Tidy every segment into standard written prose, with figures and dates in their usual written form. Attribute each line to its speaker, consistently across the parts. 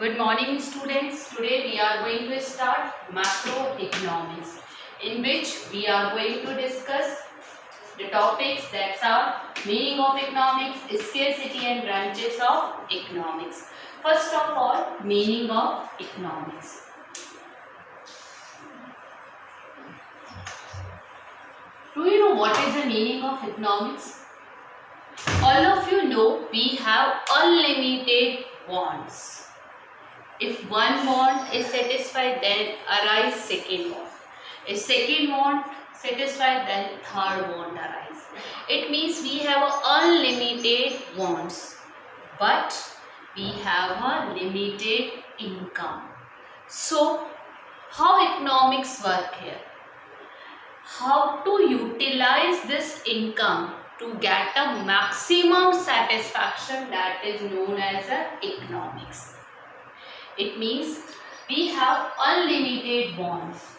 Speaker 1: Good morning students. Today we are going to start macroeconomics, in which we are going to discuss the topics that are meaning of economics, scarcity and branches of economics. First of all, meaning of economics. Do you know what is the meaning of economics? All of you know we have unlimited wants. If one want is satisfied, then arise second want. If second want satisfied, then third want arise. It means we have unlimited wants, but we have a limited income. So, how economics work here? How to utilize this income to get a maximum satisfaction, that is known as economics. It means we have unlimited wants.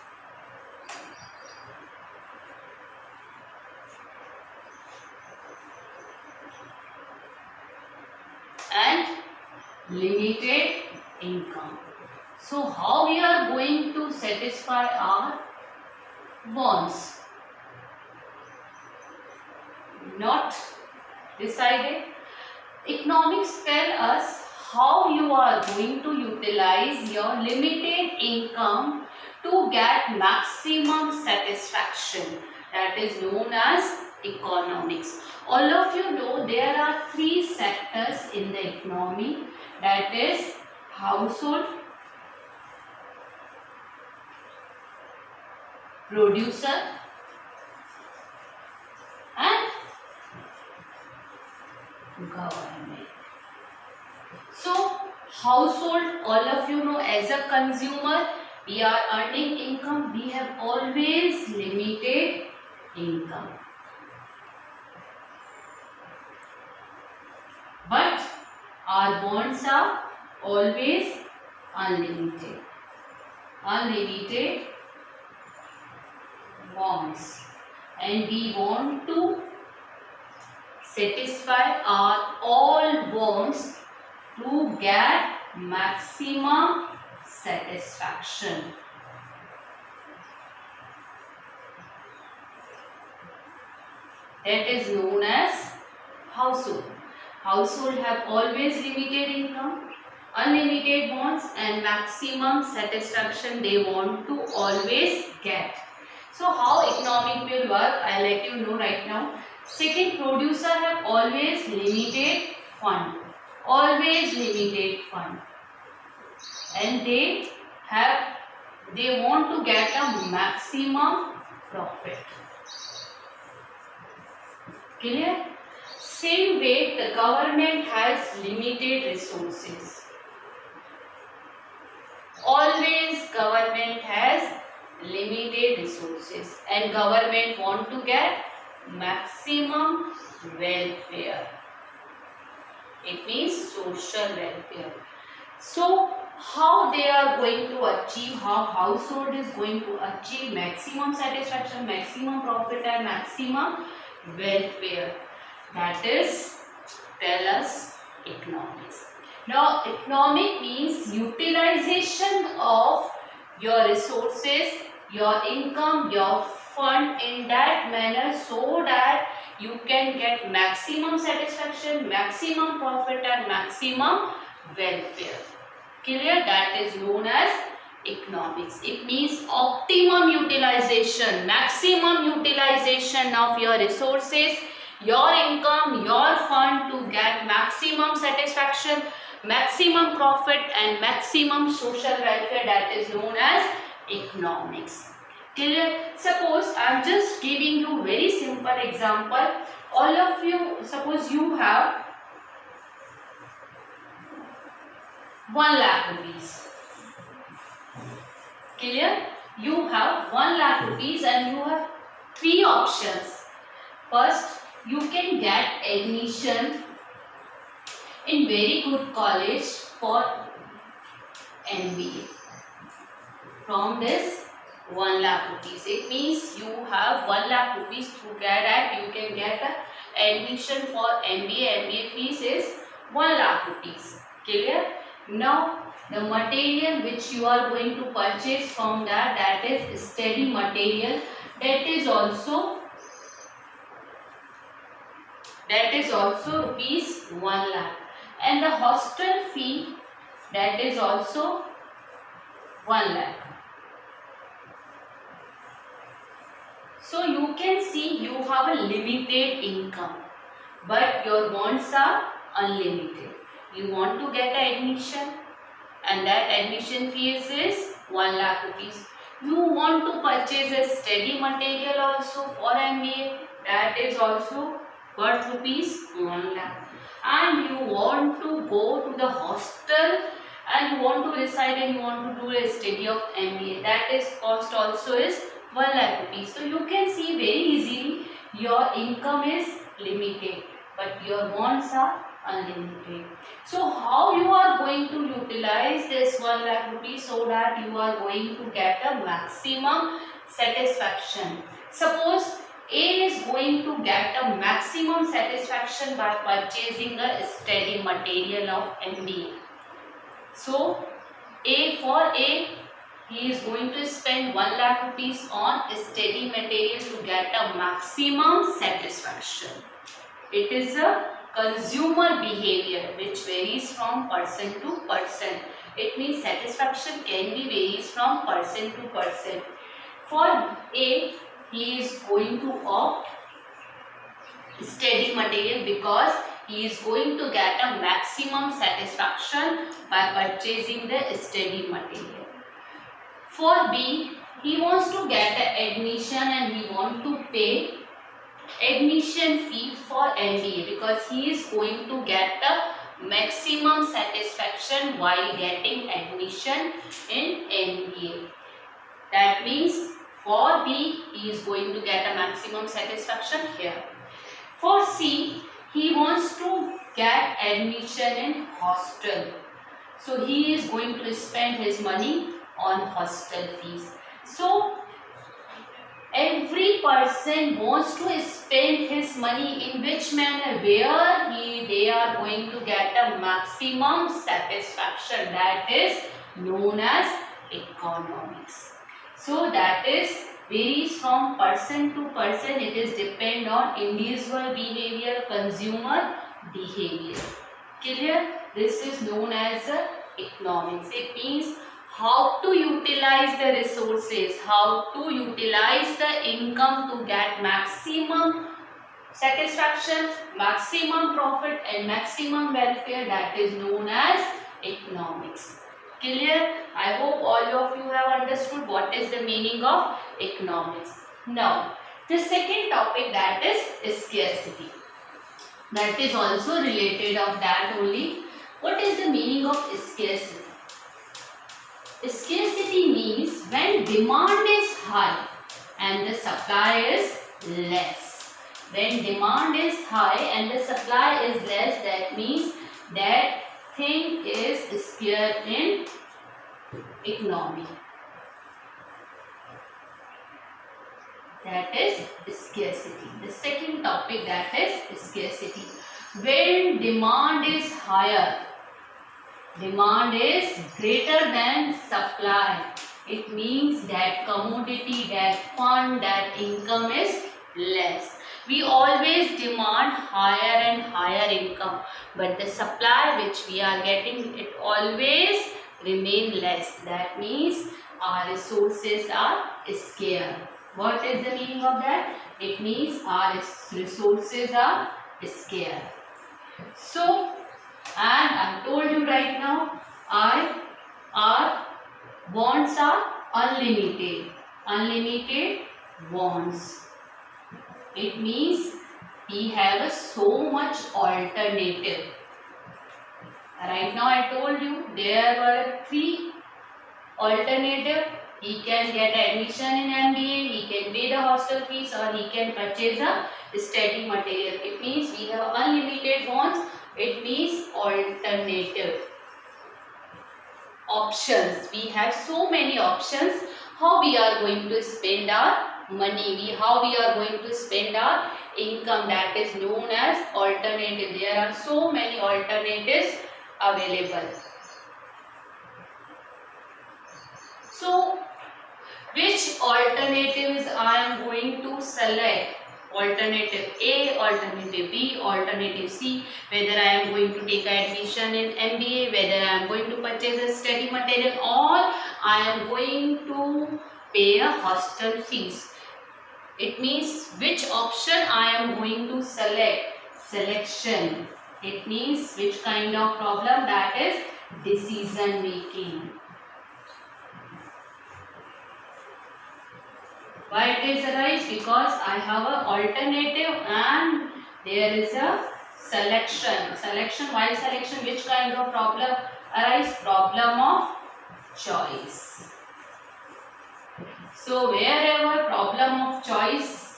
Speaker 1: And limited income. So how we are going to satisfy our wants? Not decided. Economics tell us how you are going to utilize your limited income to get maximum satisfaction, that is known as economics. All of you know there are three sectors in the economy, that is household, producer and government. So, household, all of you know, as a consumer, we are earning income, we have always limited income. But our wants are always unlimited. Unlimited wants. And we want to satisfy our all wants to get maximum satisfaction. That is known as household. Household have always limited income, unlimited wants and maximum satisfaction they want to always get. So how economic will work, I let you know right now. Second, producer have always limited fund. Always limited fund, and they want to get a maximum profit. Clear? Same way, the government has limited resources. Always government has limited resources, and government want to get maximum welfare. It means social welfare. So, how they are going to achieve, how household is going to achieve maximum satisfaction, maximum profit and maximum welfare? That is, tell us economics. Now, economic means utilization of your resources, your income, your fund in that manner so that you can get maximum satisfaction, maximum profit and maximum welfare. Clear? That is known as economics. It means optimum utilization, maximum utilization of your resources, your income, your fund to get maximum satisfaction, maximum profit and maximum social welfare, that is known as economics. Clear? Suppose I am just giving you very simple example. All of you, suppose you have 1 lakh rupees. Clear? You have 1 lakh rupees and you have 3 options. First, you can get admission in very good college for MBA from this 1 lakh rupees. It means you have 1 lakh rupees to get at, you can get admission for MBA. MBA fees is 1 lakh rupees. Clear? Now The material which you are going to purchase from that is study material, that is also rupees 1 lakh, and the hostel fee, that is also 1 lakh. So you can see you have a limited income, but your wants are unlimited. You want to get admission, and that admission fees is 1 lakh rupees. You want to purchase a study material also for MBA, that is also worth rupees 1 lakh. And you want to go to the hostel and you want to reside and you want to do a study of MBA, that is cost also is 1 lakh rupees. So you can see very easily your income is limited, but your wants are unlimited. So how you are going to utilize this 1 lakh rupees so that you are going to get a maximum satisfaction? Suppose A is going to get a maximum satisfaction by purchasing a study material of MBA. So for A, he is going to spend 1 lakh rupees on study material to get a maximum satisfaction. It is a consumer behavior which varies from person to person. It means satisfaction can be varies from person to person. For A, he is going to opt study material because he is going to get a maximum satisfaction by purchasing the study material. For B, he wants to get an admission and he wants to pay admission fee for MBA because he is going to get the maximum satisfaction while getting admission in MBA. That means for B, he is going to get a maximum satisfaction here. For C, he wants to get admission in hostel. So he is going to spend his money on hostel fees. So every person wants to spend his money in which manner, where they are going to get a maximum satisfaction, that is known as economics. So that is varies from person to person. It is depend on individual behavior, consumer behavior. Clear? This is known as economics. It means how to utilize the resources, how to utilize the income to get maximum satisfaction, maximum profit and maximum welfare, that is known as economics. Clear? I hope all of you have understood what is the meaning of economics. Now, the second topic, that is scarcity. That is also related of that only. What is the meaning of scarcity? Scarcity means when demand is high and the supply is less. When demand is high and the supply is less, that means that thing is scarce in economy. That is scarcity. The second topic, that is scarcity. When demand is higher, demand is greater than supply, it means that commodity, that fund, that income is less. We always demand higher and higher income, but the supply which we are getting, it always remain less. That means our resources are scarce. What is the meaning of that? It means our resources are scarce. So, and I told you right now, our wants are unlimited. Unlimited wants. It means we have so much alternative. Right now I told you there were 3 alternative. He can get admission in MBA, he can pay the hostel fees, or he can purchase a study material. It means we have unlimited wants. It means alternative options. We have so many options. How we are going to spend our money, how we are going to spend our income, that is known as alternative. There are so many alternatives available. So which alternatives I am going to select? Alternative A, alternative B, alternative C, whether I am going to take admission in MBA, whether I am going to purchase a study material, or I am going to pay a hostel fees. It means which option I am going to select. Selection. It means which kind of problem, that is decision making. Why it is arise? Because I have an alternative and there is a selection. Selection, while selection, which kind of problem arise? Problem of choice. So wherever problem of choice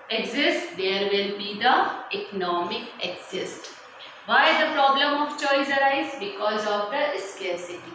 Speaker 1: exists, there will be the economic exist. Why the problem of choice arise? Because of the scarcity.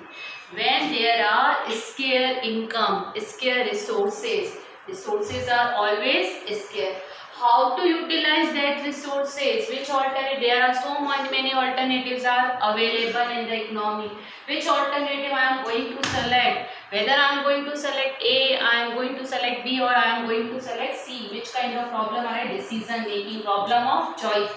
Speaker 1: When there are scarce income, scarce resources are always scarce. How to utilize that resources? Which alternative? There are so many alternatives are available in the economy. Which alternative I am going to select? Whether I am going to select A, I am going to select B, or I am going to select C. Which kind of problem are decision making? Problem of choice.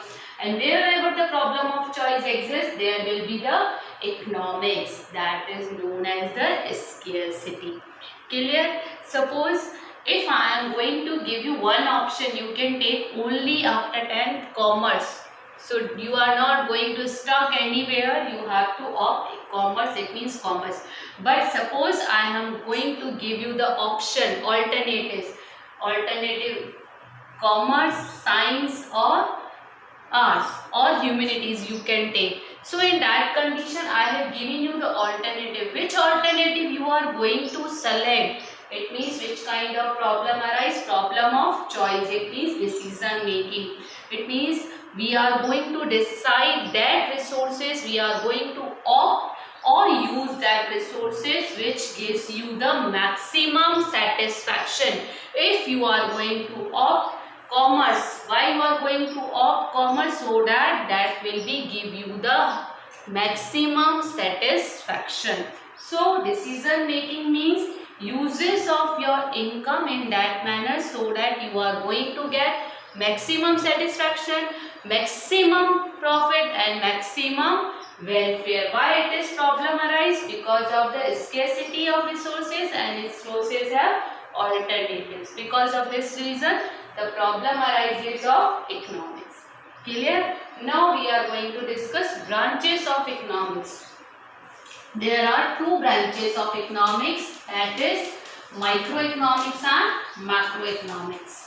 Speaker 1: And wherever the problem of choice exists, there will be the economics, that is known as the scarcity. Clear? Suppose if I am going to give you one option, you can take only after 10th commerce. So you are not going to stuck anywhere, you have to opt commerce, it means commerce. But suppose I am going to give you the option, alternatives, alternative commerce, science or arts or humanities you can take. So in that condition I have given you the alternative. Which alternative you are going to select? It means which kind of problem arise? Problem of choice. It means decision making. It means we are going to decide that resources we are going to opt or use that resources which gives you the maximum satisfaction. If you are going to opt commerce, why you are going to opt commerce? So that will be give you the maximum satisfaction. So decision making means uses of your income in that manner so that you are going to get maximum satisfaction, maximum profit and maximum welfare. Why it is problem arise? Because of the scarcity of resources and resources have alternatives. Because of this reason the problem arises of economics. Clear? Now we are going to discuss branches of economics. There are two branches of economics, that is microeconomics and macroeconomics.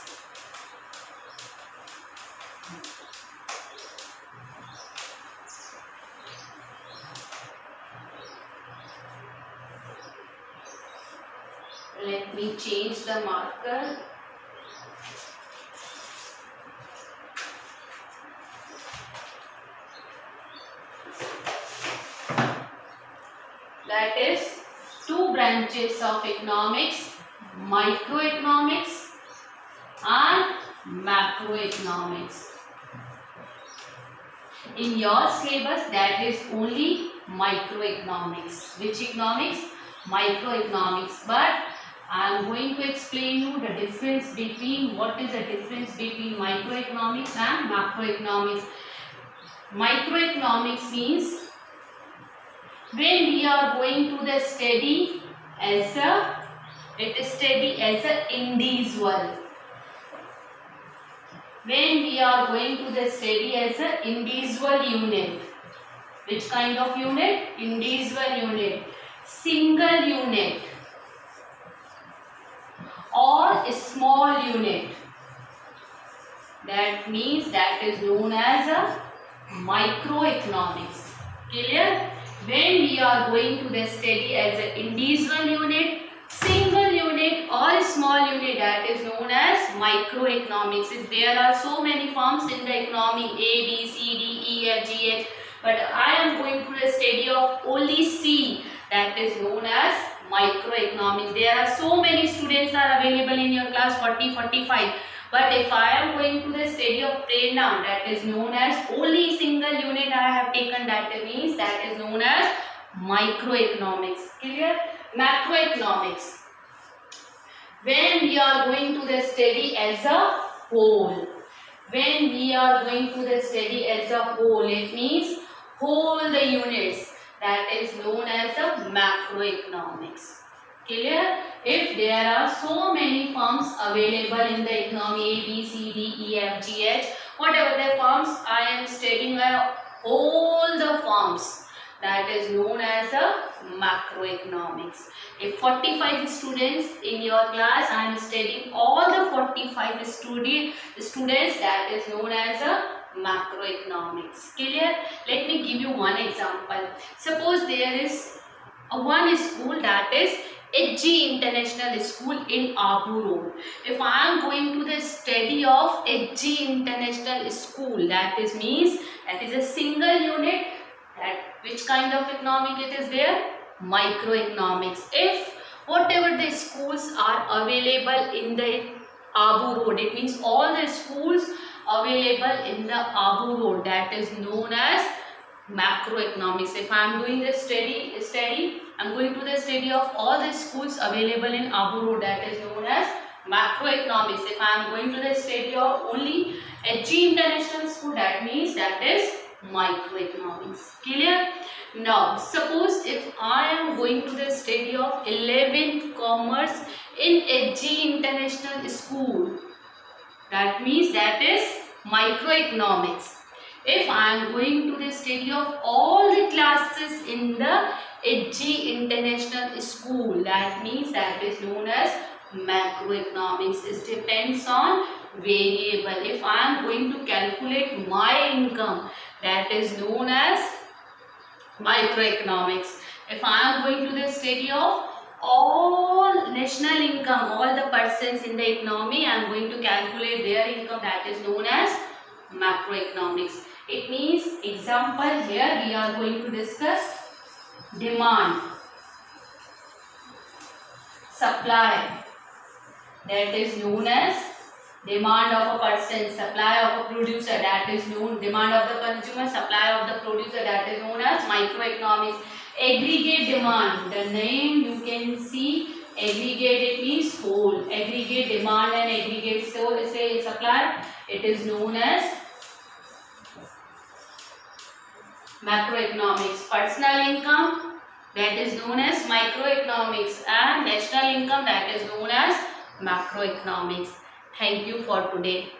Speaker 1: Let me change the marker. That is two branches of economics, microeconomics and macroeconomics. In your syllabus that is only microeconomics. Which economics? Microeconomics. But I am going to explain you the difference between, what is the difference between microeconomics and macroeconomics. Microeconomics means when we are going to the study as a individual. When we are going to the study as an individual unit. Which kind of unit? Individual unit, single unit or a small unit. That means that is known as a microeconomics. Clear? When we are going to the study as an individual unit, single unit or small unit, that is known as microeconomics. There are so many forms in the economy, A, B, C, D, E, F, G, H, but I am going to the study of only C, that is known as microeconomics. There are so many students are available in your class, 40, 45. But if I am going to the study of Prerna, that is known as only single unit I have taken, that means that is known as microeconomics. Clear? Macroeconomics. When we are going to the study as a whole. When we are going to the study as a whole, it means whole the units, that is known as the macroeconomics. Clear? If there are so many forms available in the economy, A, B, C, D, E, F, G, H, whatever the forms, I am studying all the forms, that is known as a macroeconomics. If 45 students in your class, I am studying all the 45 students, that is known as a macroeconomics. Clear? Let me give you one example. Suppose there is one school, that is HG International School in Abu Road. If I am going to the study of HG International School, that is means that is a single unit. That which kind of economic it is there? Microeconomics. If whatever the schools are available in the Abu Road, it means all the schools available in the Abu Road, that is known as macroeconomics. If I am doing the study, I am going to the study of all the schools available in Abu Road, that is known as macroeconomics. If I am going to the study of only HG International School, that means that is microeconomics. Clear? Now, suppose if I am going to the study of 11th commerce in HG International School, that means that is microeconomics. If I am going to the study of all the classes in the HG International School, that means that is known as macroeconomics. It depends on variable. If I am going to calculate my income, that is known as microeconomics. If I am going to the study of all national income, all the persons in the economy, I am going to calculate their income, that is known as macroeconomics. It means, example, here we are going to discuss demand, supply, that is known as demand of a person, supply of a producer, that is known, demand of the consumer, supply of the producer, that is known as microeconomics. Aggregate demand, the name you can see, aggregate, it means whole. Aggregate demand and aggregate say supply, it is known as macroeconomics. Personal income, that is known as microeconomics, and national income, that is known as macroeconomics. Thank you for today.